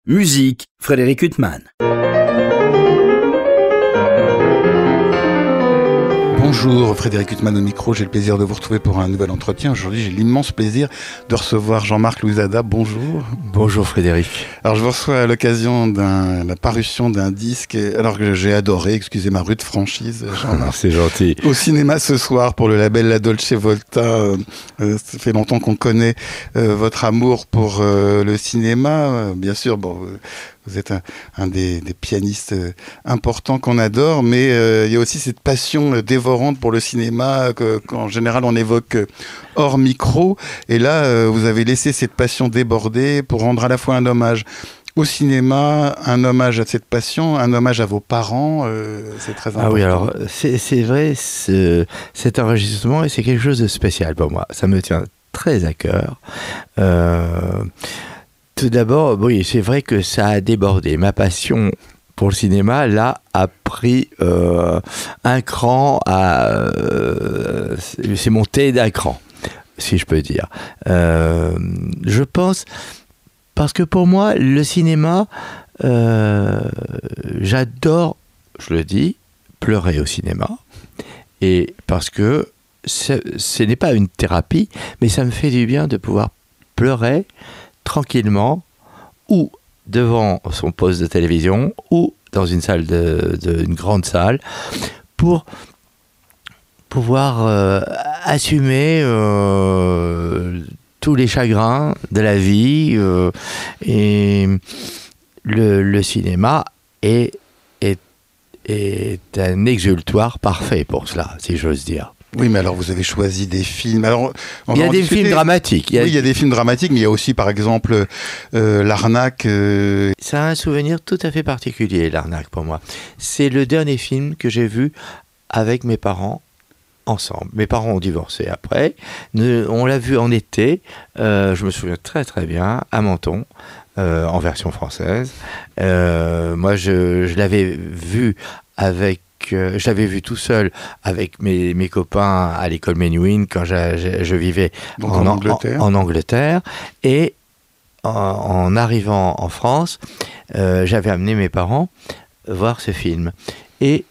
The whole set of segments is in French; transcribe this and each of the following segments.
Musique, Frédéric Huttman. Bonjour, Frédéric Huttman au micro, j'ai le plaisir de vous retrouver pour un nouvel entretien. Aujourd'hui, j'ai l'immense plaisir de recevoir Jean-Marc Louzada. Bonjour. Bonjour Frédéric. Alors, je vous reçois à l'occasion de la parution d'un disque, alors que j'ai adoré, excusez ma rude franchise, Jean-Marc. C'est gentil. Au cinéma ce soir pour le label La Dolce Volta. Ça fait longtemps qu'on connaît votre amour pour le cinéma. Bien sûr, bon... Vous êtes un des pianistes importants qu'on adore, mais il y a aussi cette passion dévorante pour le cinéma qu'en général on évoque hors micro. Et là, vous avez laissé cette passion déborder pour rendre à la fois un hommage au cinéma, un hommage à cette passion, un hommage à vos parents. C'est très important. Ah oui, alors c'est vrai, cet enregistrement, c'est quelque chose de spécial pour moi. Ça me tient très à cœur. Tout d'abord, oui, c'est vrai que ça a débordé. Ma passion pour le cinéma, là, a pris un cran, c'est monté d'un cran, si je peux dire. Je pense, parce que pour moi, le cinéma, j'adore, je le dis, pleurer au cinéma. Et parce que ce n'est pas une thérapie, mais ça me fait du bien de pouvoir pleurer tranquillement, ou devant son poste de télévision, ou dans une salle une grande salle, pour pouvoir assumer tous les chagrins de la vie. Et le cinéma est un exutoire parfait pour cela, si j'ose dire. Oui, mais alors vous avez choisi des films. Alors, il y a des films dramatiques. Oui, il y a des films dramatiques, mais il y a aussi, par exemple, L'Arnaque. Ça a un souvenir tout à fait particulier, L'Arnaque, pour moi. C'est le dernier film que j'ai vu avec mes parents ensemble. Mes parents ont divorcé après. On l'a vu en été. Je me souviens très très bien, à Menton. En version française. Moi, je l'avais vu je l'avais vu tout seul avec mes copains à l'école Menuhin quand je vivais en Angleterre. Et en arrivant en France, j'avais amené mes parents voir ce film. Et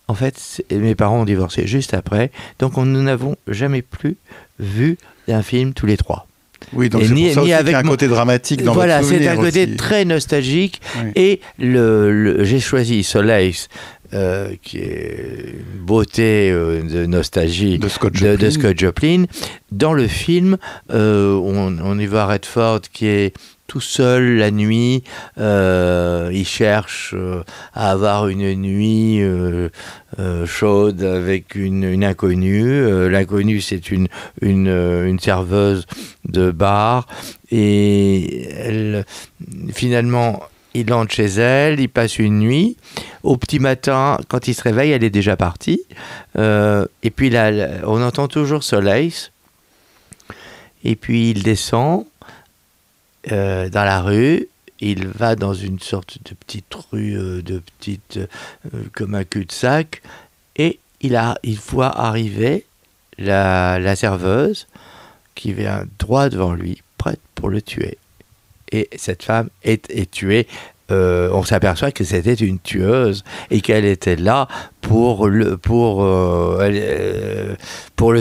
en fait, mes parents ont divorcé juste après. Donc, nous n'avons jamais plus vu un film tous les trois. Oui, donc c'est pour ça aussi qu'il y a un côté dramatique dans votre souvenir. Voilà, c'est un côté aussi très nostalgique. Oui. Et j'ai choisi Soleil, qui est une beauté de nostalgie de Scott Joplin. Dans le film, on y voit Redford qui est tout seul la nuit. Il cherche à avoir une nuit chaude avec une inconnue. L'inconnue, c'est une serveuse de bar. Et finalement, il entre chez elle, il passe une nuit. Au petit matin, quand il se réveille, elle est déjà partie. Et puis là, on entend toujours Soleil. Et puis il descend dans la rue. Il va dans une sorte de petite rue, comme un cul-de-sac. Et il voit arriver la serveuse qui vient droit devant lui, prête pour le tuer. Et cette femme est tuée. On s'aperçoit que c'était une tueuse et qu'elle était là pour le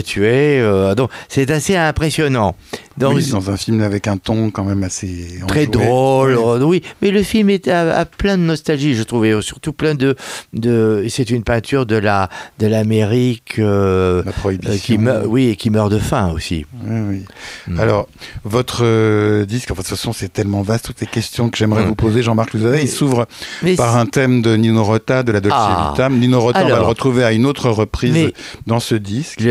tuer. Donc c'est assez impressionnant. Oui, dans un film avec un ton quand même assez très drôle. Oui, mais le film est à plein de nostalgie, je trouvais, surtout plein de c'est une peinture de l'Amérique la prohibition. et qui meurt de faim aussi. Oui. Alors votre disque, de toute façon, c'est tellement vaste toutes les questions que j'aimerais vous poser, Jean-Marc Louzada. Il s'ouvre par un thème de Nino Rota, de la Dolce Vita. Nino Rota, on va le retrouver à une autre reprise dans ce disque.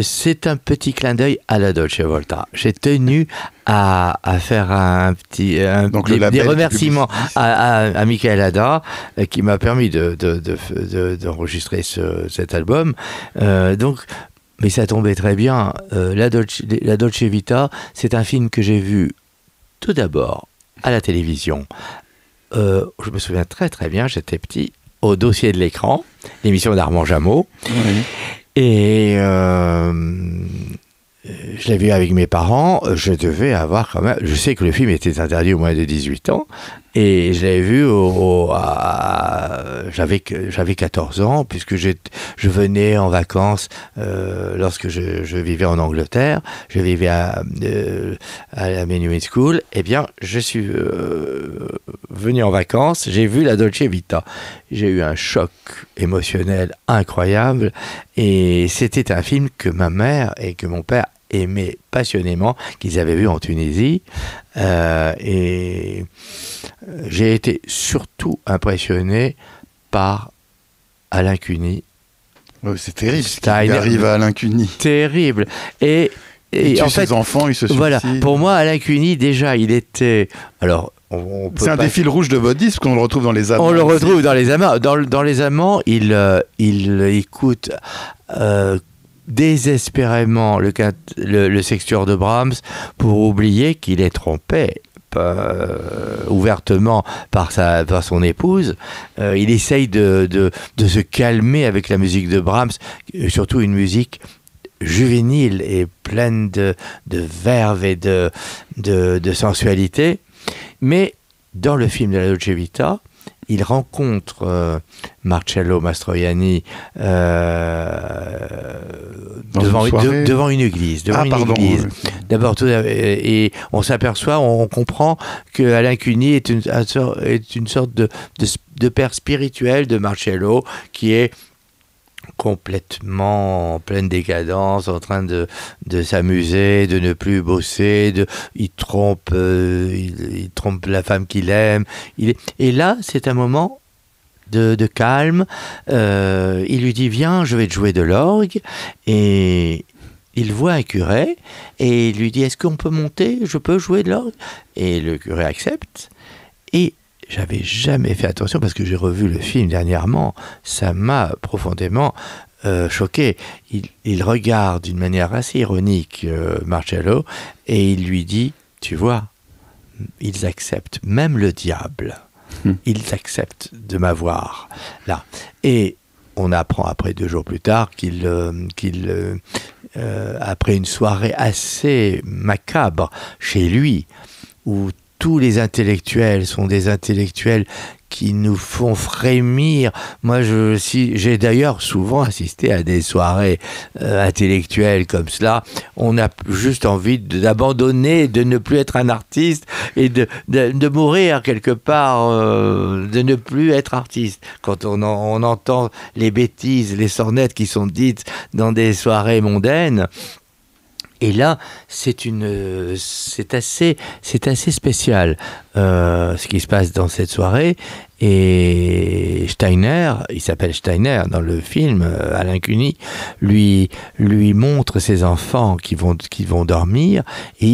C'est un petit clin d'œil à la Dolce Volta. J'ai tenu à faire des remerciements à Michael Ada qui m'a permis d'enregistrer cet album. Mais ça tombait très bien. La Dolce Vita, c'est un film que j'ai vu tout d'abord à la télévision. Je me souviens très très bien, j'étais petit, au Dossier de l'écran, l'émission d'Armand Jameau. Oui. Et je l'ai vu avec mes parents, je devais avoir quand même... Je sais que le film était interdit au moins de 18 ans, et je l'avais vu j'avais 14 ans, puisque je venais en vacances lorsque je vivais en Angleterre. Je vivais à la Menuhin School. Eh bien, je suis venu en vacances, j'ai vu la Dolce Vita. J'ai eu un choc émotionnel incroyable, et c'était un film que ma mère et que mon père aimaient passionnément, qu'ils avaient vu en Tunisie, et j'ai été surtout impressionné par Alain Cuny. Oh, c'est terrible ce qui arrive à Alain Cuny. Terrible. Et en fait, ses enfants, il se suicide. Voilà, pour moi, Alain Cuny, déjà, il était... Alors, c'est un des fils rouges de votre disque, qu'on le retrouve dans Les Amants. On le retrouve dans Les Amants. Dans Les Amants, il écoute désespérément le sextuor de Brahms pour oublier qu'il est trompé ouvertement par son épouse. Il essaye de se calmer avec la musique de Brahms, surtout une musique juvénile et pleine de verve et de sensualité. Mais dans le film de la Dolce Vita, il rencontre Marcello Mastroianni devant une église. D'abord, et on s'aperçoit, on comprend que Alain Cuny est une sorte de père spirituel de Marcello, qui est complètement en pleine décadence, en train de s'amuser, de ne plus bosser, il trompe la femme qu'il aime. Et là, c'est un moment de calme. Il lui dit, viens, je vais te jouer de l'orgue. Et il voit un curé et il lui dit, est-ce qu'on peut monter? Je peux jouer de l'orgue? Et le curé accepte. Et j'avais jamais fait attention, parce que j'ai revu le film dernièrement, ça m'a profondément choqué. Il regarde d'une manière assez ironique Marcello, et il lui dit, tu vois, ils acceptent, même le diable, ils acceptent de m'avoir là. Et on apprend après 2 jours plus tard qu'il après une soirée assez macabre chez lui, où tous les intellectuels sont des intellectuels qui nous font frémir. Moi, j'ai d'ailleurs souvent assisté à des soirées intellectuelles comme cela. On a juste envie d'abandonner, de ne plus être un artiste et de mourir quelque part, de ne plus être artiste. Quand on entend les bêtises, les sornettes qui sont dites dans des soirées mondaines. Et là, c'est assez spécial ce qui se passe dans cette soirée. Et Steiner, il s'appelle Steiner dans le film, Alain Cuny, lui montre ses enfants qui vont dormir, et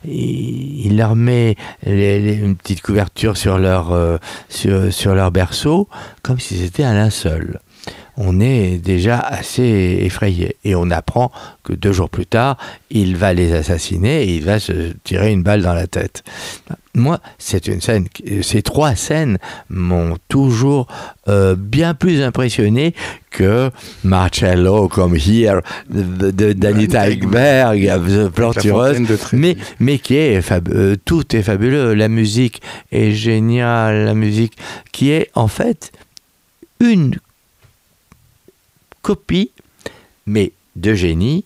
il leur met une petite couverture sur leur berceau, comme si c'était un linceul. On est déjà assez effrayé. Et on apprend que 2 jours plus tard, il va les assassiner et il va se tirer une balle dans la tête. Moi, ces 3 scènes m'ont toujours bien plus impressionné que Marcello comme Here d'Anita Ekberg, plantureuse, mais qui est tout est fabuleux. La musique est géniale, la musique qui est en fait une copie, mais de génie,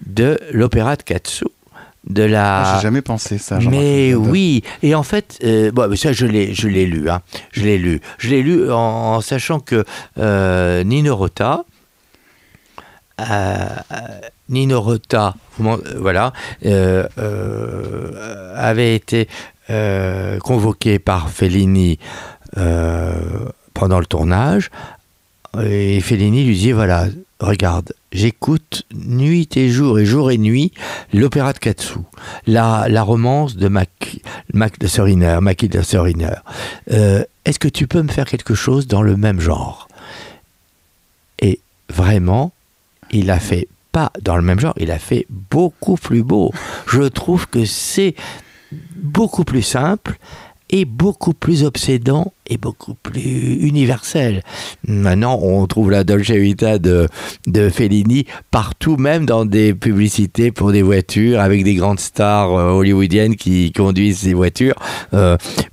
de l'opéra de Katsu. J'ai jamais pensé ça. Mais oui, et en fait, ça je l'ai lu. Hein. Je l'ai lu en sachant que Nino Rota, voilà, avait été convoqué par Fellini pendant le tournage. Et Fellini lui dit, voilà, regarde, j'écoute nuit et jour et nuit l'opéra de Katsu, la romance de Matilda Soriner. Est-ce que tu peux me faire quelque chose dans le même genre? Et vraiment, il a fait pas dans le même genre, il a fait beaucoup plus beau. Je trouve que c'est beaucoup plus simple. est beaucoup plus obsédant et beaucoup plus universel. Maintenant, on trouve la Dolce Vita de Fellini partout, même dans des publicités pour des voitures, avec des grandes stars hollywoodiennes qui conduisent ces voitures.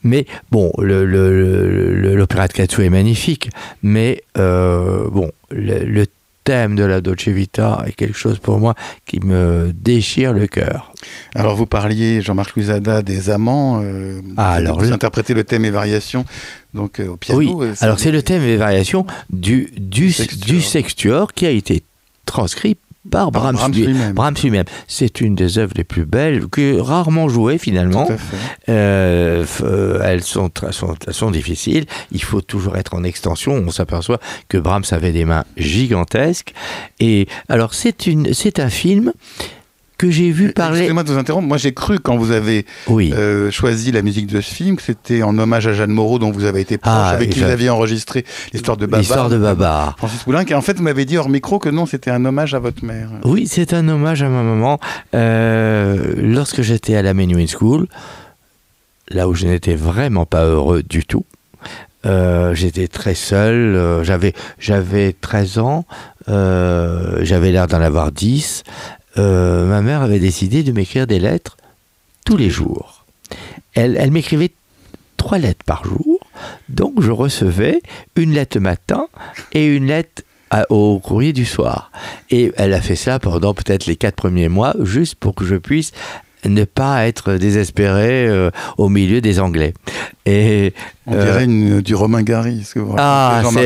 Mais bon, l'opéra de Katsu est magnifique, mais bon, le thème de la Dolce Vita est quelque chose pour moi qui me déchire le cœur. Alors vous parliez, Jean-Marc Lousada, des amants. Vous interprétez le thème et variations donc, au piano. Oui, alors c'est le thème et variations du Sextuor qui a été transcrit par Brahms lui-même. C'est une des œuvres les plus belles, rarement jouées finalement. Tout à fait. Elles sont difficiles. Il faut toujours être en extension. On s'aperçoit que Brahms avait des mains gigantesques. Et alors c'est un film que j'ai vu parler... Excusez-moi de vous interrompre, moi j'ai cru quand vous avez choisi la musique de ce film que c'était en hommage à Jeanne Moreau dont vous avez été proche, avec qui vous aviez enrersé l'histoire de Babar. L'histoire de Babar. Francis Poulenc, et en fait vous m'avez dit hors micro que non, c'était un hommage à votre mère. Oui, c'est un hommage à ma maman. Lorsque j'étais à la Menuhin School, là où je n'étais vraiment pas heureux du tout, j'étais très seul, j'avais 13 ans, j'avais l'air d'en avoir 10. Ma mère avait décidé de m'écrire des lettres tous les jours. Elle m'écrivait 3 lettres par jour, donc je recevais une lettre le matin et une lettre au courrier du soir. Et elle a fait ça pendant peut-être les 4 premiers mois, juste pour que je puisse ne pas être désespéré au milieu des Anglais. Et, on dirait du Romain Gary. C'est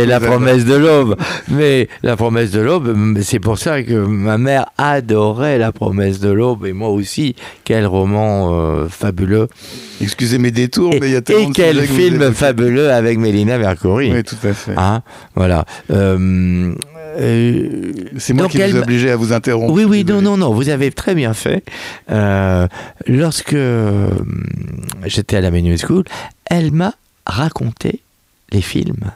La promesse de l'aube. Mais La promesse de l'aube, c'est pour ça que ma mère adorait La promesse de l'aube, et moi aussi. Quel roman fabuleux. Excusez mes détours, mais il y a tellement de sujets. Et quel film fabuleux avec Mélina Mercouri. Oui, tout à fait. Hein, voilà. C'est moi qui vous ai obligé à vous interrompre. Oui, non, vous avez très bien fait. Lorsque j'étais à la Menuhin School, elle m'a raconté les films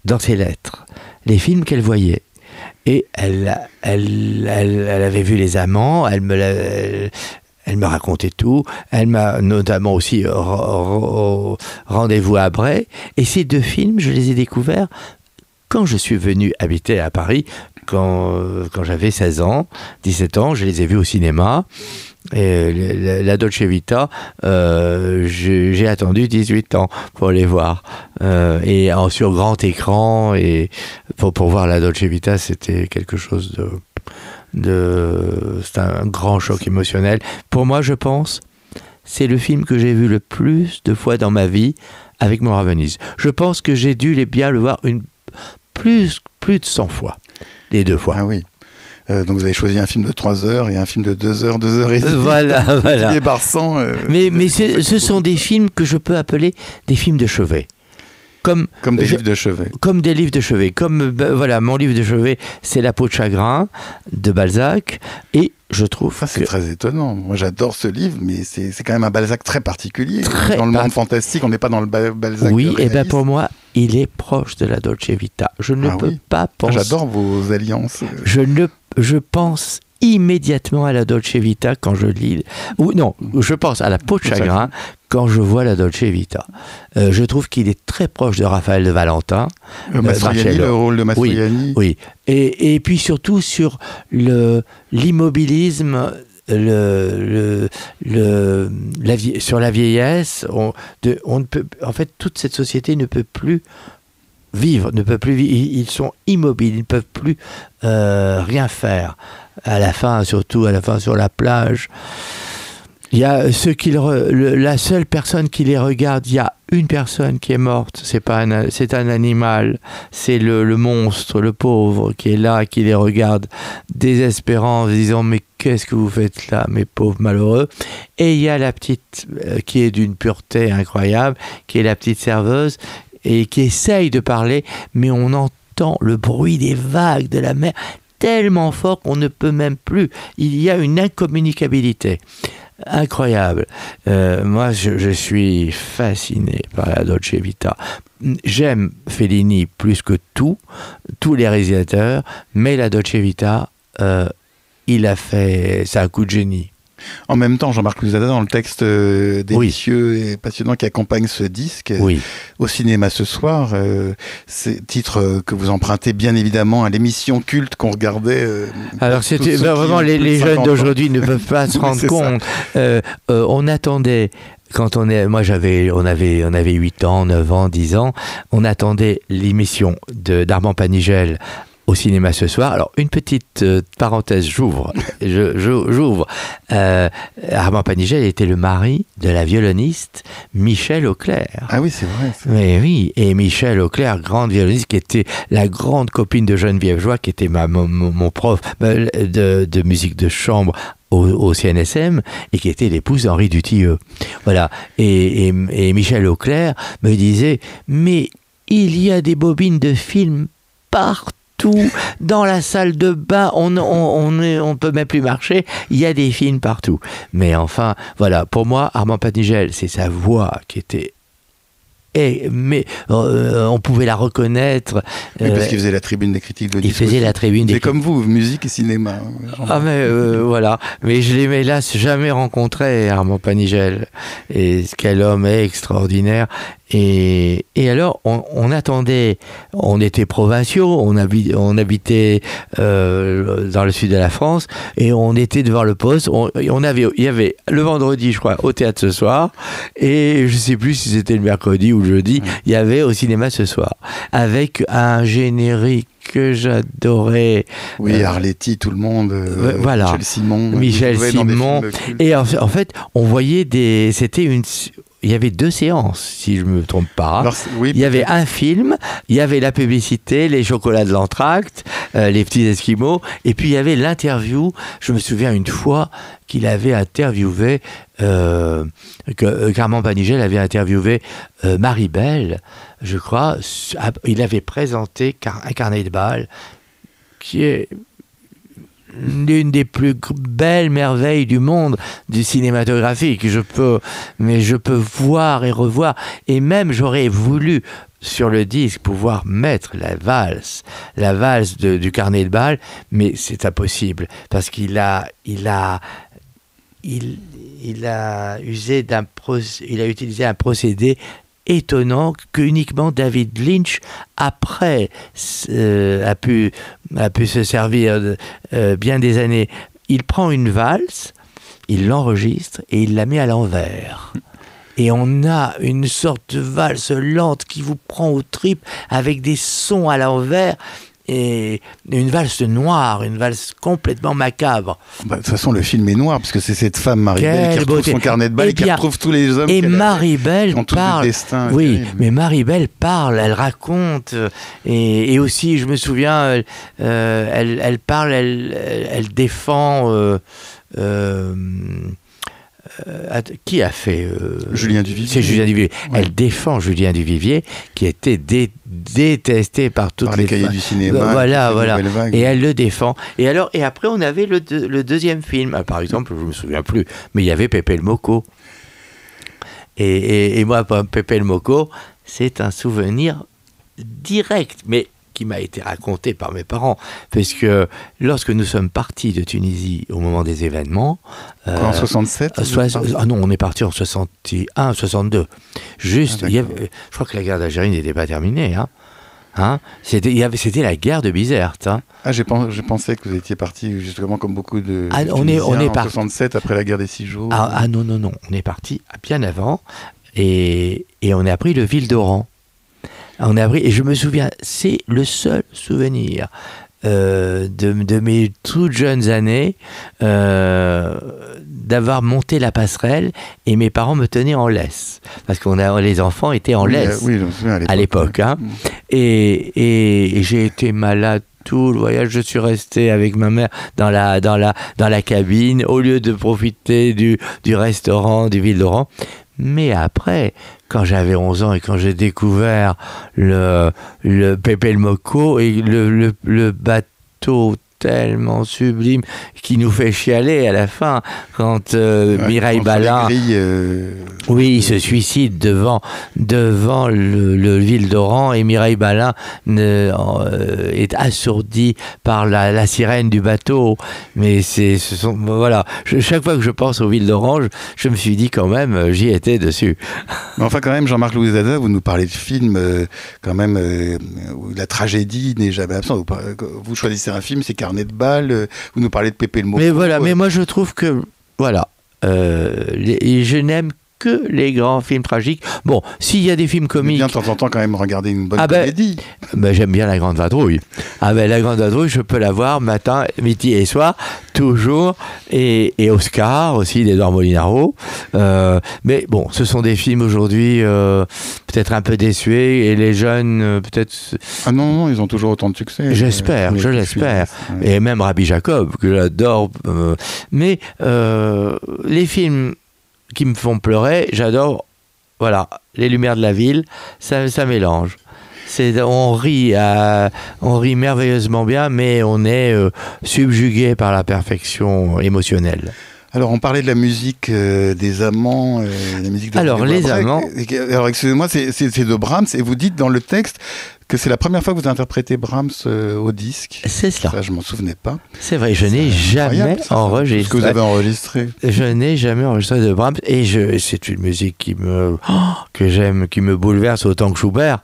dans ses lettres, les films qu'elle voyait. Et elle avait vu Les Amants, elle me racontait tout. Elle m'a notamment aussi Rendez-vous à Bray. Et ces 2 films, je les ai découverts quand je suis venu habiter à Paris, quand j'avais 17 ans, je les ai vus au cinéma. Et la Dolce Vita, j'ai attendu 18 ans pour les voir. Et sur grand écran, et pour voir la Dolce Vita, c'était quelque chose c'est un grand choc émotionnel. Pour moi, je pense, c'est le film que j'ai vu le plus de fois dans ma vie avec Maura Venise. Je pense que j'ai dû bien le voir plus de 100 fois, les 2 fois. Ah oui. Donc vous avez choisi un film de 3 heures et un film de 2 heures, 2 heures et demie. Voilà. Barçan. Mais ce sont des films que je peux appeler des films de chevet. Comme des livres de chevet. Comme des livres de chevet. Mon livre de chevet, c'est La peau de chagrin de Balzac. Et je trouve c'est très étonnant. Moi, j'adore ce livre, mais c'est quand même un Balzac très particulier. Dans le monde fantastique, on n'est pas dans le Balzac. Oui, et bien pour moi, il est proche de la Dolce Vita. Je ne peux pas penser... J'adore vos alliances. Je pense immédiatement à la Dolce Vita quand je lis... je pense à La peau de chagrin quand je vois la Dolce Vita. Je trouve qu'il est très proche de Raphaël de Valentin. Mastroianni, le rôle de Mastroianni. Oui. Et puis surtout sur l'immobilisme, sur la vieillesse. On ne peut, en fait, toute cette société ne peut plus vivre. Ils sont immobiles, ils ne peuvent plus rien faire. Surtout à la fin sur la plage. Il y a la seule personne qui les regarde, il y a une personne qui est morte, c'est un animal, c'est le monstre, le pauvre qui est là, qui les regarde désespérant, en disant mais qu'est-ce que vous faites là, mes pauvres malheureux. Et il y a la petite qui est d'une pureté incroyable, qui est la petite serveuse et qui essaye de parler, mais on entend le bruit des vagues de la mer tellement fort qu'on ne peut même plus. Il y a une incommunicabilité. Incroyable. Moi, je suis fasciné par la Dolce Vita. J'aime Fellini plus que tous les réalisateurs, mais la Dolce Vita, il a fait... C'est un coup de génie. En même temps, Jean-Marc Louzada, dans le texte délicieux et passionnant qui accompagne ce disque, au cinéma ce soir, c'est titre que vous empruntez bien évidemment à l'émission culte qu'on regardait. Alors c'était vraiment les jeunes d'aujourd'hui ne peuvent pas se rendre compte. On attendait. Quand on avait 8 ans, 9 ans, 10 ans, on attendait l'émission d'Armand Panigel au cinéma ce soir. Alors, une petite parenthèse, j'ouvre. Armand Panigel était le mari de la violoniste Michèle Auclair. Ah oui, c'est vrai. Mais oui, et Michèle Auclair, grande violoniste, qui était la grande copine de Geneviève Joie, qui était mon prof de musique de chambre au CNSM, et qui était l'épouse d'Henri Dutilleux. Voilà. Et Michèle Auclair me disait, mais il y a des bobines de films partout. Dans la salle de bain, on peut même plus marcher, il y a des films partout. Mais enfin, voilà, pour moi, Armand Panigel, c'est sa voix qui était... mais on pouvait la reconnaître. Oui, parce qu'il faisait la tribune des critiques de disques. Il faisait la tribune des... C'est comme vous, musique et cinéma. Ah mais voilà, mais je l'ai hélas jamais rencontré, Armand Panigel. Et quel homme extraordinaire. Et alors, on attendait, on était provinciaux, on habitait dans le sud de la France, et on était devant le poste. Il y avait le vendredi, je crois, au théâtre ce soir, et je sais plus si c'était le mercredi ou le jeudi, il y avait au cinéma ce soir, avec un générique que j'adorais. Oui, Arletty, tout le monde. Voilà. Michel Simon. Et en fait, on voyait il y avait 2 séances, si je ne me trompe pas. Alors, il y avait un film, il y avait la publicité, les chocolats de l'entracte, les petits esquimaux, et puis il y avait l'interview. Je me souviens une fois qu'il avait interviewé, qu'Armand Panigel avait interviewé Marie-Belle, je crois. Il avait présenté un carnet de bal qui est l'une des plus belles merveilles du monde du cinématographique. Je peux voir et revoir, et même j'aurais voulu sur le disque pouvoir mettre la valse du carnet de bal, mais c'est impossible parce qu'il a utilisé un procédé étonnant qu'uniquement David Lynch après a pu se servir bien des années. Il prend une valse, il l'enregistre et il la met à l'envers. Et on a une sorte de valse lente qui vous prend aux tripes avec des sons à l'envers. Et une valse noire, une valse complètement macabre. De toute façon, le film est noir, parce que c'est cette femme, Marie-Belle, qui retrouve son carnet de bal et qui retrouve tous les hommes. Et Marie-Belle parle. Destin, oui, mais Marie-Belle parle, elle raconte. Et aussi, je me souviens, elle parle, elle défend. Qui a fait Julien Duvivier. C'est Julien Duvivier. Ouais. Elle défend Julien Duvivier, qui était détesté par toutes les cahiers du cinéma. Voilà. Et elle le défend. Et après, on avait le deuxième film. Par exemple, je me souviens plus, mais il y avait Pépé le Moco. Et moi, Pépé le Moco, c'est un souvenir direct, mais qui m'a été raconté par mes parents, parce que lorsque nous sommes partis de Tunisie au moment des événements... en 67 non, on est parti en 61, 62. Juste, je crois que la guerre d'Algérie n'était pas terminée. C'était la guerre de Bizerte. Je pensais que vous étiez parti justement comme beaucoup de Tunisiens on est en 67 après la guerre des 6 jours. Non, on est parti bien avant, et on a pris le Ville d'Oran. Et je me souviens, c'est le seul souvenir de mes toutes jeunes années d'avoir monté la passerelle et mes parents me tenaient en laisse parce les enfants étaient en laisse à l'époque. Et j'ai été malade tout le voyage. Je suis resté avec ma mère dans la cabine au lieu de profiter du restaurant du Ville d'Oran. Mais après, quand j'avais 11 ans et quand j'ai découvert le Pépé le Moco et le bateau tellement sublime qui nous fait chialer à la fin quand Mireille Balin oui, il se suicide devant le Ville d'Oran et Mireille Balin est assourdie par la sirène du bateau. Mais voilà, chaque fois que je pense au Ville d'Oran, je me suis dit quand même, j'y étais dessus. Mais enfin quand même, Jean-Marc Louzada, vous nous parlez de films quand même où la tragédie n'est jamais absente. Vous choisissez un film, c'est Carnet de balles, vous nous parlez de Pépé le Moko. Mais voilà, mais moi je trouve que, voilà, je n'aime que les grands films tragiques. Bon, s'il y a des films comiques... bien de temps en temps quand même regarder une bonne comédie. J'aime bien La Grande Vadrouille. La Grande Vadrouille, je peux la voir matin, midi et soir, toujours. Et Oscar aussi, d'Edouard Molinaro. Mais bon, ce sont des films aujourd'hui peut-être un peu désuets et les jeunes peut-être... Ah non, ils ont toujours autant de succès. J'espère, je l'espère. Ouais. Et même Rabbi Jacob, que j'adore. Mais les films qui me font pleurer, j'adore, voilà, Les Lumières de la Ville, ça mélange. On rit merveilleusement bien, mais on est subjugué par la perfection émotionnelle. Alors, on parlait de la musique des amants, la musique de Alors, les amants... Alors, excusez-moi, c'est de Brahms, et vous dites dans le texte que c'est la première fois que vous interprétez Brahms au disque. C'est cela. Ça, je m'en souvenais pas. C'est vrai, je n'ai jamais enregistré. Ce que vous avez enregistré. Je n'ai jamais enregistré de Brahms, et c'est une musique que j'aime, qui me bouleverse autant que Schubert,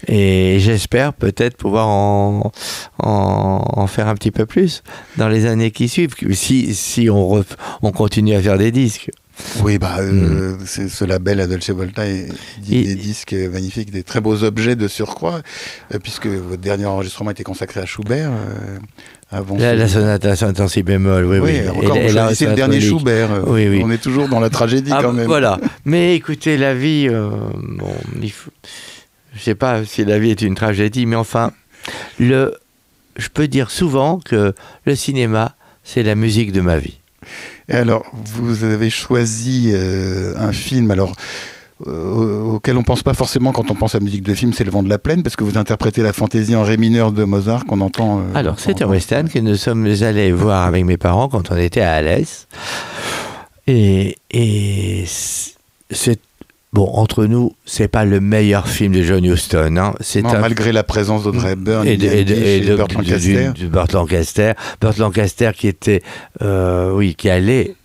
et j'espère peut-être pouvoir en faire un petit peu plus dans les années qui suivent, si on continue à faire des disques. Oui, c'est ce label à Dolce Volta dit des disques magnifiques, des très beaux objets de surcroît, puisque votre dernier enregistrement était consacré à Schubert. La sonate en si bémol, oui. C'est le dernier Schubert. Oui. On est toujours dans la tragédie quand même. Voilà. Mais écoutez, la vie, je sais pas si la vie est une tragédie, mais enfin, je peux dire souvent que le cinéma, c'est la musique de ma vie. Et alors, vous avez choisi un film auquel on ne pense pas forcément quand on pense à musique de film, c'est Le Vent de la Plaine, parce que vous interprétez la fantaisie en ré mineur de Mozart qu'on entend... alors, c'est un western que nous sommes allés voir avec mes parents quand on était à Alès. Et c'est... Bon, entre nous, c'est pas le meilleur film de John Huston. Hein. Malgré la présence d'Audrey Hepburn et de Burt Lancaster. Burt Lancaster qui était, qui allait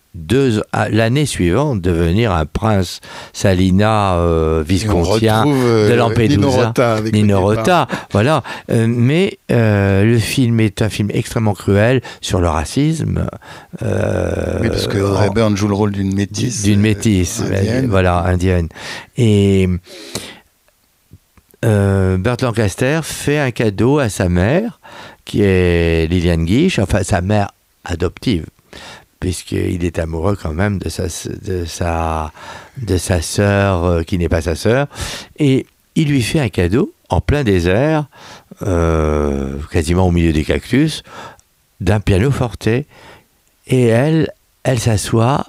l'année suivante devenir un prince Salina viscontien de Lampedusa. Nino Rota, voilà. Mais le film est un film extrêmement cruel sur le racisme. Oui, parce que Audrey Hepburn joue le rôle d'une métisse. Indienne. Et Burt Lancaster fait un cadeau à sa mère, qui est Lillian Gish, enfin sa mère adoptive, puisqu'il est amoureux quand même de sa sœur, qui n'est pas sa sœur, et il lui fait un cadeau en plein désert, quasiment au milieu des cactus, d'un piano forte, et elle s'assoit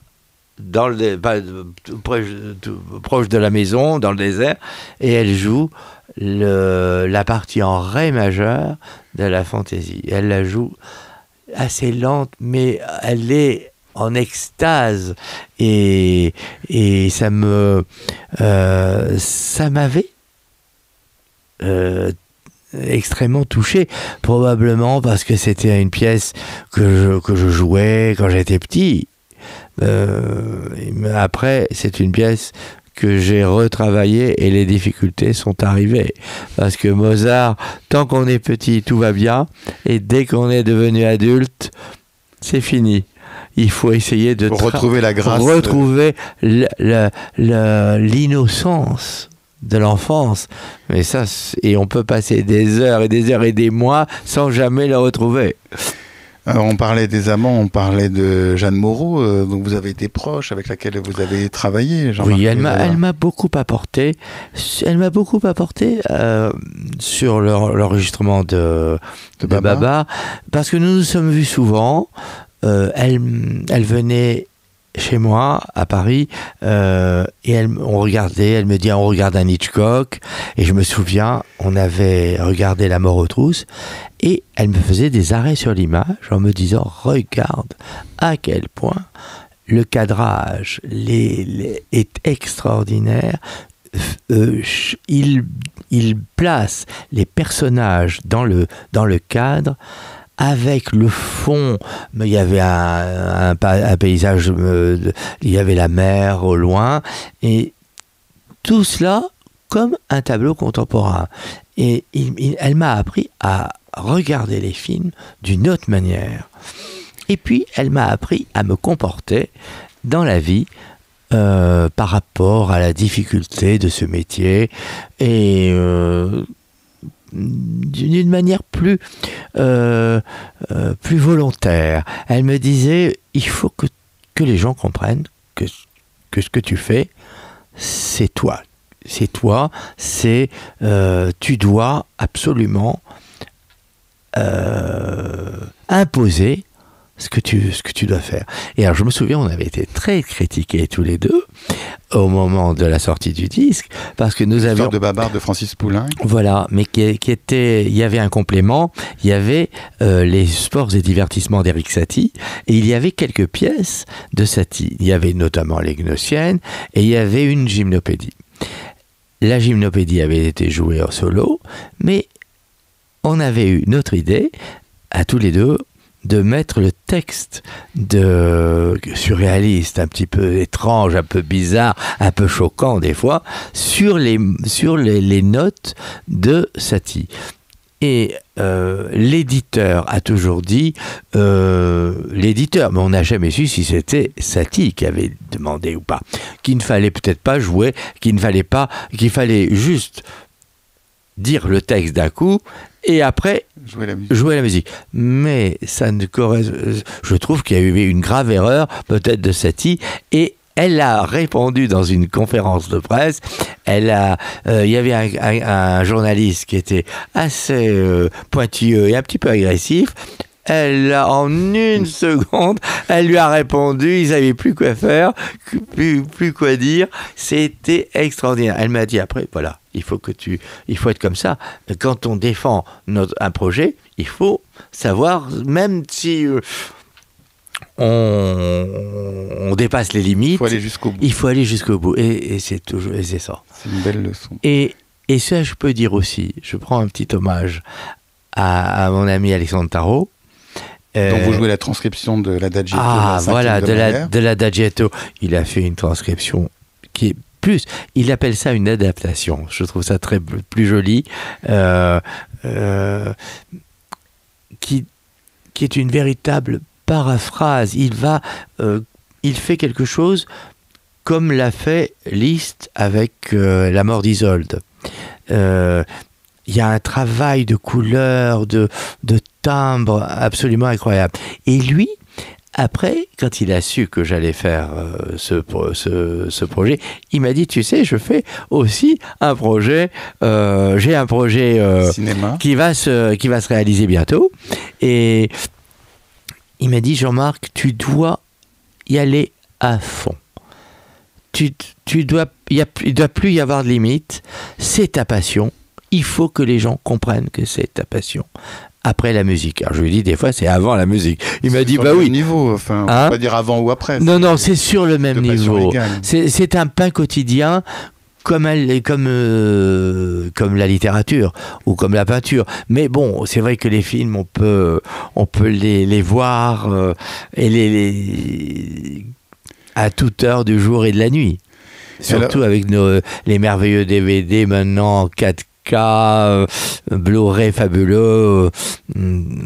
proche de la maison, dans le désert, et elle joue la partie en ré majeur de la fantaisie. Elle la joue assez lente, mais elle est en extase, et ça m'avait extrêmement touché, probablement parce que c'était une pièce que je jouais quand j'étais petit. Après, c'est une pièce que j'ai retravaillée et les difficultés sont arrivées. Parce que Mozart, tant qu'on est petit, tout va bien, et dès qu'on est devenu adulte, c'est fini. Il faut essayer de retrouver la grâce, retrouver l'innocence de l'enfance. Mais ça, et on peut passer des heures et des heures et des mois sans jamais le retrouver. On parlait des amants, on parlait de Jeanne Moreau, donc vous avez été proche, avec laquelle vous avez travaillé. Oui, elle m'a beaucoup apporté. Elle m'a beaucoup apporté sur l'enregistrement de Baba, parce que nous nous sommes vus souvent. Elle venait chez moi, à Paris, et on regardait, elle me dit, on regarde un Hitchcock, et je me souviens, on avait regardé La mort aux trousses, et elle me faisait des arrêts sur l'image, en me disant, regarde à quel point le cadrage est extraordinaire, il place les personnages dans le cadre, avec le fond. Il y avait un paysage, il y avait la mer au loin, et tout cela comme un tableau contemporain. Et elle m'a appris à regarder les films d'une autre manière. Et puis, elle m'a appris à me comporter dans la vie par rapport à la difficulté de ce métier, et d'une manière plus volontaire. Elle me disait, il faut que les gens comprennent que ce que tu fais, c'est toi. C'est toi, tu dois absolument imposer ce que tu dois faire. Et alors je me souviens, on avait été très critiqués tous les deux au moment de la sortie du disque, parce que nous avions... de Babar de Francis Poulenc. Voilà, mais il y avait un complément, il y avait les sports et divertissements d'Éric Satie, et il y avait quelques pièces de Satie. Il y avait notamment les Gnossiennes, et il y avait une gymnopédie. La gymnopédie avait été jouée en solo, mais on avait eu notre idée, à tous les deux, de mettre le texte surréaliste, un petit peu étrange, un peu bizarre, un peu choquant des fois, sur les notes de Satie. Et l'éditeur a toujours dit, l'éditeur, mais on n'a jamais su si c'était Satie qui avait demandé ou pas, qu'il ne fallait peut-être pas jouer, qu'il fallait juste dire le texte d'un coup, et après jouer la musique. Mais ça ne je trouve qu'il y a eu une grave erreur, peut-être de Satie, et elle a répondu dans une conférence de presse. Il y avait un journaliste qui était assez pointilleux et un petit peu agressif. En une seconde, elle lui a répondu, ils savaient plus quoi faire, plus quoi dire. C'était extraordinaire. Elle m'a dit après, voilà, il faut être comme ça. Quand on défend un projet, il faut savoir, même si on dépasse les limites, il faut aller jusqu'au bout. Et c'est ça. C'est une belle leçon. Et ça, je peux dire aussi, je prends un petit hommage à mon ami Alexandre Tarot. Donc vous jouez la transcription de l'Adagietto. De l'Adagietto. Il a fait une transcription qui est plus, il appelle ça une adaptation. Je trouve ça plus joli, qui est une véritable paraphrase. Il fait quelque chose comme l'a fait Liszt avec La mort d'Isolde. Il y a un travail de couleur, de timbre absolument incroyable. Et lui, après, quand il a su que j'allais faire ce projet, il m'a dit, tu sais, je fais aussi un projet, j'ai un projet cinéma qui va se réaliser bientôt. Et il m'a dit, Jean-Marc, tu dois y aller à fond. Il ne doit plus y avoir de limite. C'est ta passion. Il faut que les gens comprennent que c'est ta passion. Après la musique. Alors je lui dis des fois c'est avant la musique. Il m'a dit bah oui. Niveau, enfin, on peut pas dire avant ou après. Non, c'est sur le même niveau. C'est un pain quotidien comme la littérature ou comme la peinture. Mais bon, c'est vrai que les films on peut les voir et à toute heure du jour et de la nuit. Surtout avec les merveilleux DVD maintenant en 4K, Blu-ray fabuleux,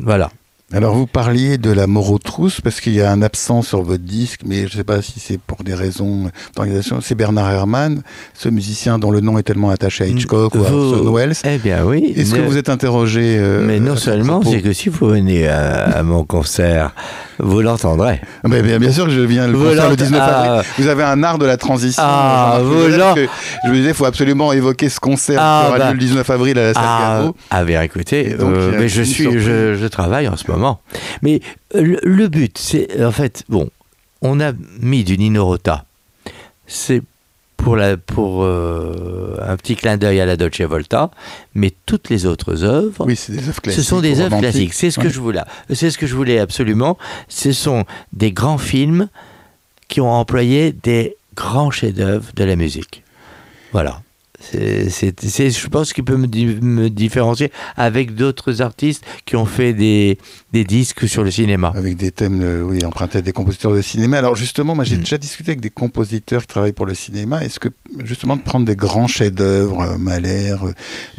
voilà. Alors vous parliez de La mort aux trousses parce qu'il y a un absent sur votre disque, mais je ne sais pas si c'est pour des raisons d'organisation. C'est Bernard Herrmann, ce musicien dont le nom est tellement attaché à Hitchcock ou à Orson Welles. Eh bien oui. Est-ce que vous êtes interrogé mais non seulement, c'est que si vous venez à mon concert, vous l'entendrez. Mais bien sûr que je viens le concert le 19 avril. Vous avez un art de la transition. Je vous disais, il faut absolument évoquer ce concert qui aura lieu le 19 avril à la salle Gaveau. Ah bien écoutez, mais je travaille en ce moment. Mais le but, c'est en fait, bon, on a mis du Nino Rota. C'est pour un petit clin d'œil à la Dolce Volta, mais toutes les autres œuvres, oui, c'est des œuvres classiques, ce sont des œuvres classiques. C'est ce que je voulais. C'est ce que je voulais absolument. Ce sont des grands films qui ont employé des grands chefs-d'œuvre de la musique. Voilà. Je pense qu'il peut me différencier avec d'autres artistes qui ont fait des disques sur le cinéma. Avec des thèmes empruntés à des compositeurs de cinéma. Alors justement, moi j'ai déjà discuté avec des compositeurs qui travaillent pour le cinéma. Est-ce que justement de prendre des grands chefs-d'œuvre, Mahler,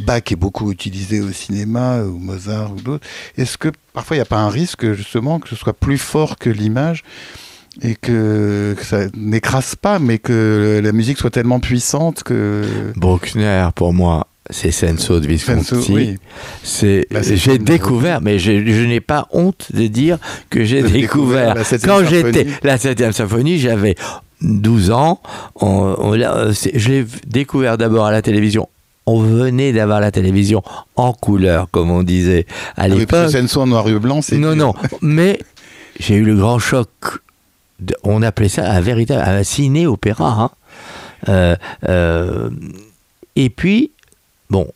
Bach est beaucoup utilisé au cinéma, ou Mozart ou d'autres, est-ce que parfois il n'y a pas un risque justement que ce soit plus fort que l'image et que ça n'écrase pas, mais que la musique soit tellement puissante que... Bruckner, pour moi, c'est Senso de Visconti. Oui. J'ai découvert, mais je n'ai pas honte de dire que j'ai découvert. Quand j'étais la 7e symphonie, j'avais 12 ans. Je l'ai découvert d'abord à la télévision. On venait d'avoir la télévision en couleur, comme on disait à l'époque. Parce que Senso en noir et blanc, c'est... Non, mais j'ai eu le grand choc. On appelait ça un ciné-opéra. Et puis, bon,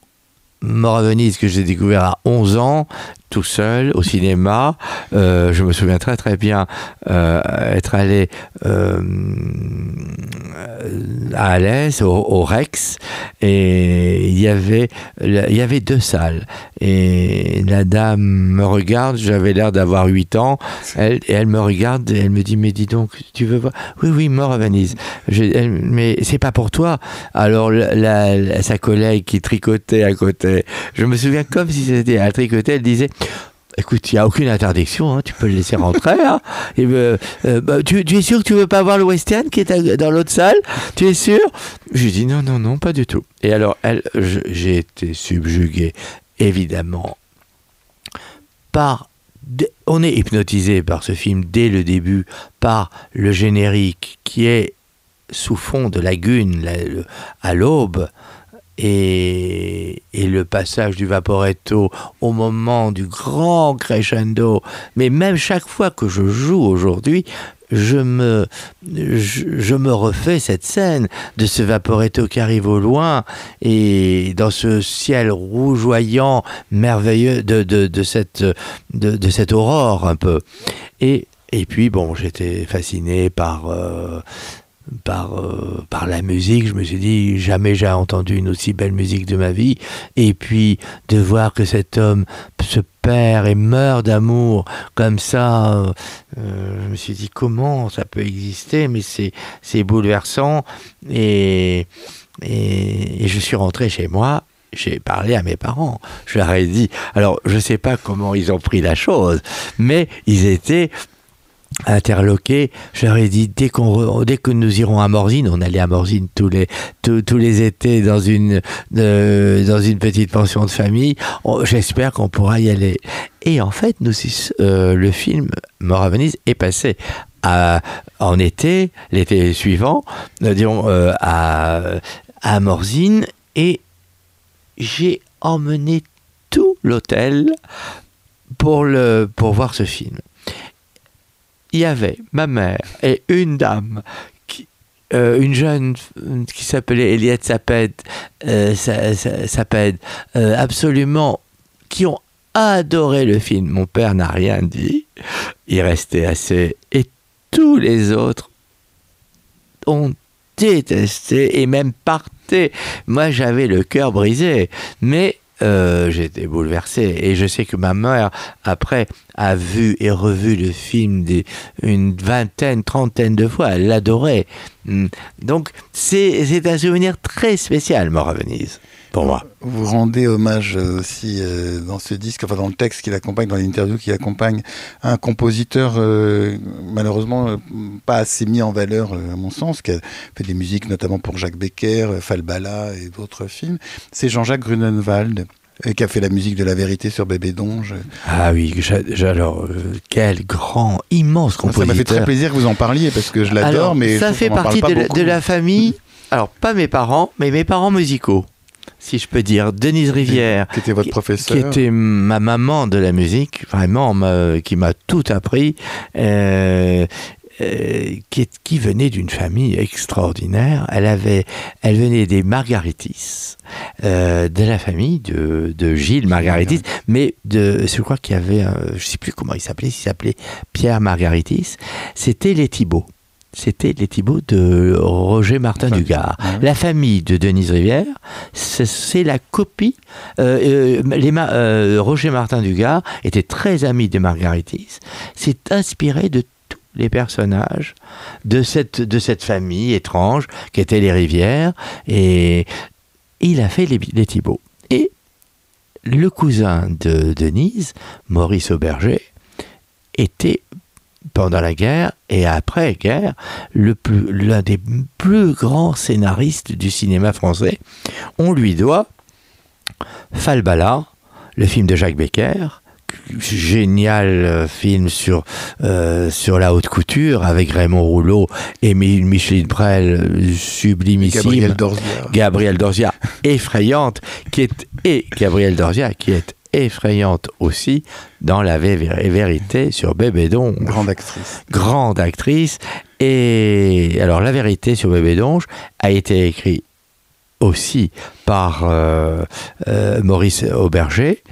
Mort à Venise, que j'ai découvert à 11 ans, tout seul, au cinéma. Je me souviens très très bien être allé à Alès, au Rex, et il y avait 2 salles. Et la dame me regarde, j'avais l'air d'avoir 8 ans, elle me regarde et elle me dit, mais dis donc, tu veux voir? Oui, Mort à Venise. Mais c'est pas pour toi. Alors sa collègue qui tricotait à côté, je me souviens comme si c'était à tricoter, elle disait, écoute, il n'y a aucune interdiction, hein, tu peux le laisser rentrer. Hein. Et tu es sûr que tu ne veux pas voir le West End qui est dans l'autre salle? Tu es sûr? Je lui dis non, pas du tout. Et alors, j'ai été subjugué, évidemment, on est hypnotisé par ce film dès le début, par le générique qui est sous fond de lagune à l'aube. Et le passage du Vaporetto au moment du grand crescendo. Mais même chaque fois que je joue aujourd'hui, je me refais cette scène de ce Vaporetto qui arrive au loin et dans ce ciel rougeoyant merveilleux de cette aurore un peu. Et puis bon, j'étais fasciné par la musique. Je me suis dit, jamais j'ai entendu une aussi belle musique de ma vie. Et puis de voir que cet homme se perd et meurt d'amour comme ça, je me suis dit, comment ça peut exister? Mais c'est bouleversant. Et je suis rentré chez moi. J'ai parlé à mes parents. Je leur ai dit, alors je sais pas comment ils ont pris la chose, mais ils étaient interloqué. Je leur ai dit, dès que nous irons à Morzine, on allait à Morzine tous les étés dans une petite pension de famille, j'espère qu'on pourra y aller. Et en fait, le film Mort à Venise est passé en été, l'été suivant, à Morzine, et j'ai emmené tout l'hôtel pour voir ce film. Il y avait ma mère et une dame, une jeune qui s'appelait Eliette Saped, absolument, qui ont adoré le film. Mon père n'a rien dit, il restait assez. Et tous les autres ont détesté et même partaient. Moi, j'avais le cœur brisé, mais j'étais bouleversé. Et je sais que ma mère, après, a vu et revu le film une vingtaine, trentaine de fois. Elle l'adorait. Donc, c'est un souvenir très spécial, Mort à Venise, pour moi. Vous rendez hommage aussi dans ce disque, enfin dans le texte qui l'accompagne, dans l'interview qui accompagne, un compositeur malheureusement pas assez mis en valeur à mon sens, qui a fait des musiques notamment pour Jacques Becker, Falbala et d'autres films. C'est Jean-Jacques Grunenwald, qui a fait la musique de La Vérité sur Bébé Donge. Ah oui, alors quel grand, immense compositeur. Ça m'a fait très plaisir que vous en parliez parce que je l'adore, alors, mais ça fait partie de la famille. Alors pas mes parents, mais mes parents musicaux, si je peux dire. Denise Rivière, qui était votre professeur, qui était ma maman de la musique, vraiment, qui m'a tout appris. qui venait d'une famille extraordinaire. Elle venait des Margaritis, de la famille de Gilles Margaritis, mais je crois qu'il y avait, je ne sais plus comment il s'appelait Pierre Margaritis. C'était les Thibault. C'était les Thibault de Roger Martin du Gard. Ouais. La famille de Denise Rivière, c'est la copie. Roger Martin du Gard était très ami des Margaritis. C'est inspiré de tous les personnages de cette famille étrange qui était les Rivières. Et il a fait les Thibault. Et le cousin de Denise, Maurice Auberger, était pendant la guerre et après-guerre, l'un des plus grands scénaristes du cinéma français. On lui doit Falbala, le film de Jacques Becker, génial film sur la haute couture avec Raymond Rouleau et Micheline Prel, sublimissime. Gabrielle Dorzia, effrayante, Gabrielle Dorzia qui est effrayante aussi dans La Vérité sur Bébé Donge. Grande actrice. Et alors La Vérité sur Bébé Donge a été écrit aussi par Maurice Auberger,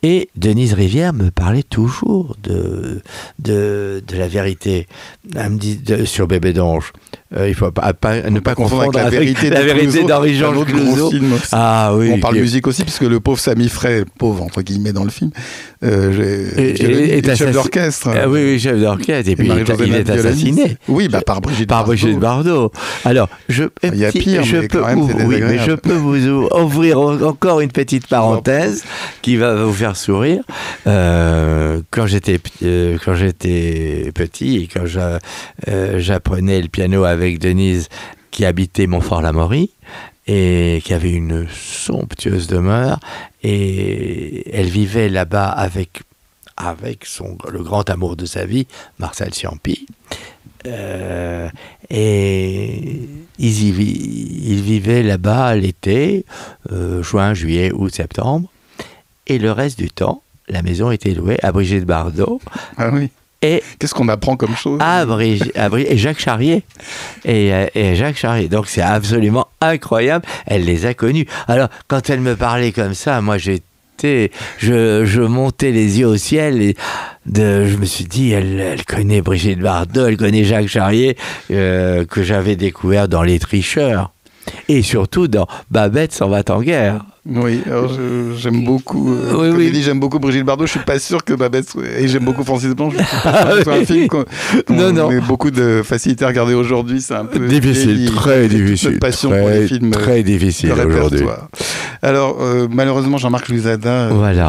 et Denise Rivière me parlait toujours de La Vérité. Elle me dit sur Bébé Donge. Il ne faut ne pas confondre avec La Vérité d'Henri-Georges Clouzot. Ah oui. On parle musique aussi, puisque le pauvre Samy Frey, pauvre entre guillemets dans le film, est chef d'orchestre. Oui, chef d'orchestre. Et puis il est assassiné. Oui, par Brigitte Bardot. Alors, il y a pire, mais quand même, c'est désagréable. Mais je peux vous ouvrir encore une petite parenthèse qui va vous faire sourire. Quand j'étais petit et quand j'apprenais le piano avec Denise, qui habitait Montfort-l'Amaury et qui avait une somptueuse demeure, et elle vivait là-bas avec le grand amour de sa vie, Marcel Ciampi. Et ils vivaient là-bas l'été, juin, juillet, août, septembre, et le reste du temps, la maison était louée à Brigitte Bardot. Ah oui. Et qu'est-ce qu'on apprend comme chose? Et Jacques Charrier. Et Jacques Charrier. Donc c'est absolument incroyable. Elle les a connus. Alors, quand elle me parlait comme ça, moi je montais les yeux au ciel et je me suis dit, elle connaît Brigitte Bardot, elle connaît Jacques Charrier, que j'avais découvert dans Les Tricheurs. Et surtout dans Babette s'en va en guerre. Oui, alors j'aime beaucoup. Comme je dis, j'aime beaucoup Brigitte Bardot. Je suis pas sûr que Babette et j'aime beaucoup Francis Blanche. Je suis pas sûr que ce soit un film qu'on ait beaucoup de facilité à regarder aujourd'hui. C'est un peu difficile, très difficile. Notre passion pour les films, très difficile aujourd'hui. Alors malheureusement, Jean-Marc Louis-Adin,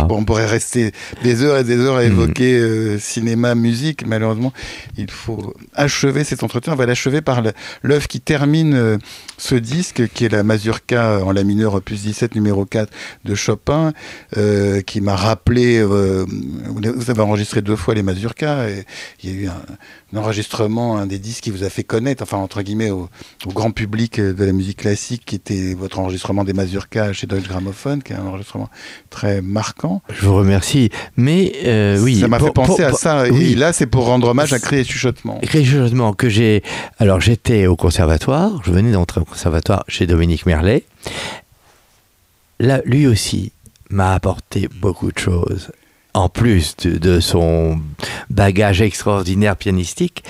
on pourrait rester des heures et des heures à évoquer cinéma, musique. Malheureusement, il faut achever cet entretien. On va l'achever par l'œuvre qui termine ce disque, qui est la Mazurka en la mineur opus 17 numéro 4 de Chopin, qui m'a rappelé, vous avez enregistré 2 fois les Mazurkas, et il y a eu un enregistrement, un des disques qui vous a fait connaître, enfin entre guillemets au grand public de la musique classique, qui était votre enregistrement des Mazurkas chez Deutsche Grammophon, qui est un enregistrement très marquant. Je vous remercie, mais oui. Ça m'a fait penser à ça, et là c'est pour rendre hommage à Cris et Chuchotements. Cris et Chuchotements que j'ai... Alors j'étais au conservatoire, je venais d'entrer au conservatoire chez Dominique Merlet. Là, lui aussi m'a apporté beaucoup de choses. En plus de son bagage extraordinaire pianistique,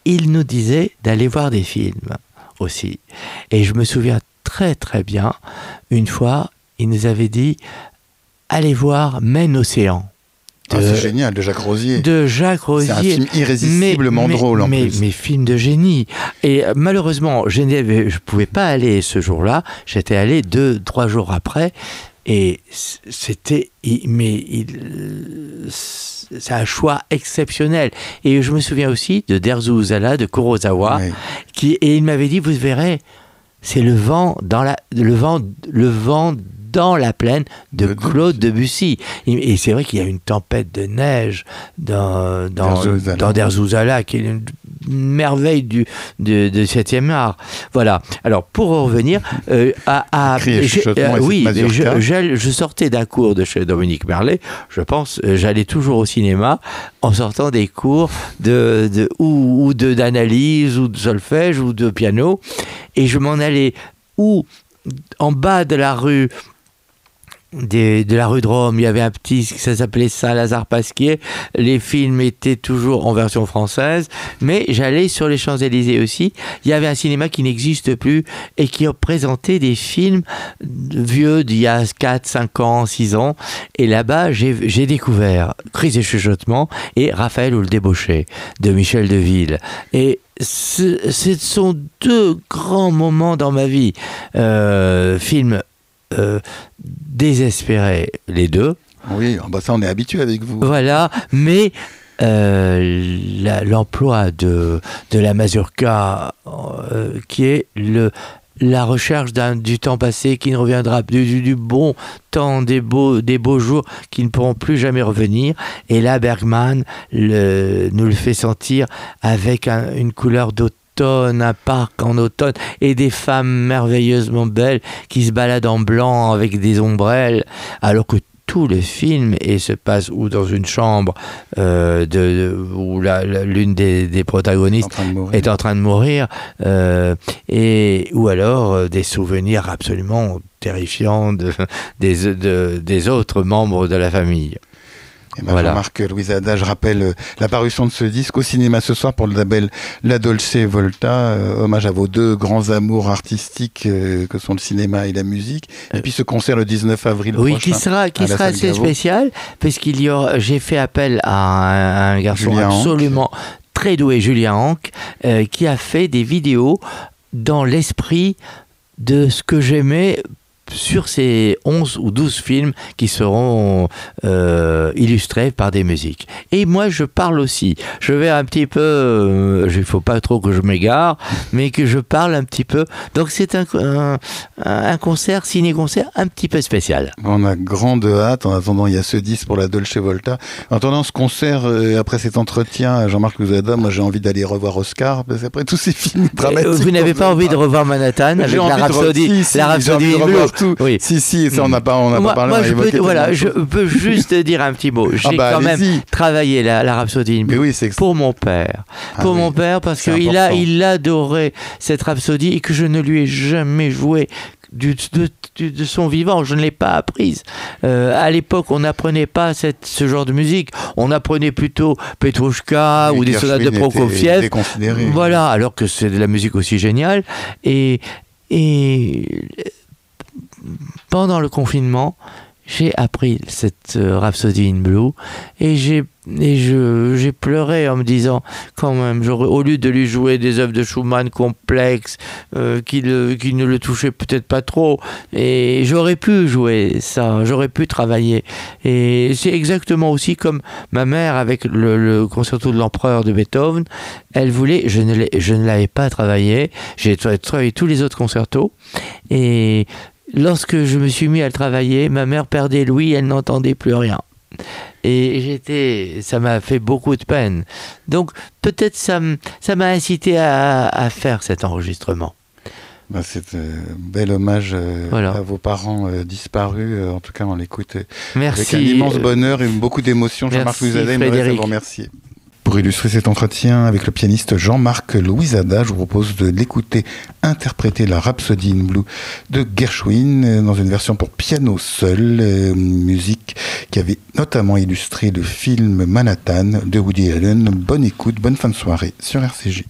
il nous disait d'aller voir des films aussi. Et je me souviens très très bien, une fois, il nous avait dit « Allez voir Maine Océan ». C'est génial, de Jacques Rosier. C'est un film irrésistiblement drôle en plus. Mais film de génie. Et malheureusement, je ne pouvais pas aller ce jour-là. J'étais allé 2-3 jours après. Et c'était... c'est un choix exceptionnel. Et je me souviens aussi de Derzu Uzala, de Kurosawa, et il m'avait dit, vous verrez, c'est le vent dans la plaine de Claude Debussy. Et c'est vrai qu'il y a une tempête de neige dans Derzu Uzala, qui est une merveille du 7e art. Voilà. Alors, pour revenir je sortais d'un cours de chez Dominique Merlet. Je pense, j'allais toujours au cinéma en sortant des cours d'analyse ou de solfège ou de piano, et je m'en allais en bas de la rue de Rome, il y avait un petit, ça s'appelait Saint-Lazare-Pasquier. Les films étaient toujours en version française, mais j'allais sur les Champs-Élysées aussi. Il y avait un cinéma qui n'existe plus et qui présentait des films vieux d'il y a 4, 5 ans, 6 ans. Et là-bas, j'ai découvert Cris et chuchotements et Raphaël ou le débauché de Michel Deville. Et ce sont deux grands moments dans ma vie. Films désespérés, les deux. Oui, ça on est habitué avec vous. Voilà, mais l'emploi de la mazurka, qui est la recherche du temps passé qui ne reviendra, du bon temps, des beaux jours qui ne pourront plus jamais revenir. Et là, Bergman nous le fait sentir avec une couleur d'automne, un parc en automne et des femmes merveilleusement belles qui se baladent en blanc avec des ombrelles, alors que tout le film se passe ou dans une chambre où l'une des protagonistes est en train de mourir, ou alors des souvenirs absolument terrifiants des autres membres de la famille. Voilà. Jean-Marc Louisada, je rappelle la parution de ce disque au cinéma ce soir pour le label La Dolce Volta, hommage à vos deux grands amours artistiques que sont le cinéma et la musique. Et puis ce concert le 19 avril prochain. Oui, qui sera assez spécial, parce j'ai fait appel à un garçon Julien absolument très doué, Julien Hanck, qui a fait des vidéos dans l'esprit de ce que j'aimais sur ces 11 ou 12 films qui seront illustrés par des musiques. Et moi, je parle aussi. Je vais un petit peu... il ne faut pas trop que je m'égare, mais que je parle un petit peu. Donc, c'est un concert, ciné-concert, un petit peu spécial. On a grande hâte. En attendant, il y a ce 10 pour la Dolce Volta. En attendant ce concert, après cet entretien, Jean-Marc Louisada, moi, j'ai envie d'aller revoir Oscar, parce qu'après tous ces films dramatiques... Vous n'avez pas envie de revoir Manhattan avec la Rhapsodie Blue? Oui. Si, ça on n'a pas parlé. Moi, je peux juste dire un petit mot. J'ai quand même travaillé la Rhapsodie Blue pour mon père. Mon père, parce qu'il adorait cette Rhapsodie et que je ne lui ai jamais joué de son vivant. Je ne l'ai pas apprise. À l'époque, on n'apprenait pas ce genre de musique. On apprenait plutôt Petrouchka ou des sonates de Prokofiev. Voilà, alors que c'est de la musique aussi géniale. Et pendant le confinement, j'ai appris cette Rhapsody in Blue et j'ai pleuré en me disant, quand même, au lieu de lui jouer des œuvres de Schumann complexes qui ne le touchaient peut-être pas trop, et j'aurais pu jouer ça, j'aurais pu travailler. Et c'est exactement aussi comme ma mère avec le concerto de l'Empereur de Beethoven. Elle voulait, je ne l'avais pas travaillé, j'ai travaillé tous les autres concertos, et lorsque je me suis mis à le travailler, ma mère perdait l'ouïe, elle n'entendait plus rien. Et ça m'a fait beaucoup de peine. Donc peut-être ça m'a incité à faire cet enregistrement. C'est un bel hommage à vos parents disparus. En tout cas, on l'écoute avec un immense bonheur et beaucoup d'émotion. Jean-Marc Louisada, il me reste à vous remercier. Pour illustrer cet entretien avec le pianiste Jean-Marc Louisada, je vous propose de l'écouter interpréter la Rhapsody in Blue de Gershwin dans une version pour piano seul, musique qui avait notamment illustré le film Manhattan de Woody Allen. Bonne écoute, bonne fin de soirée sur RCJ.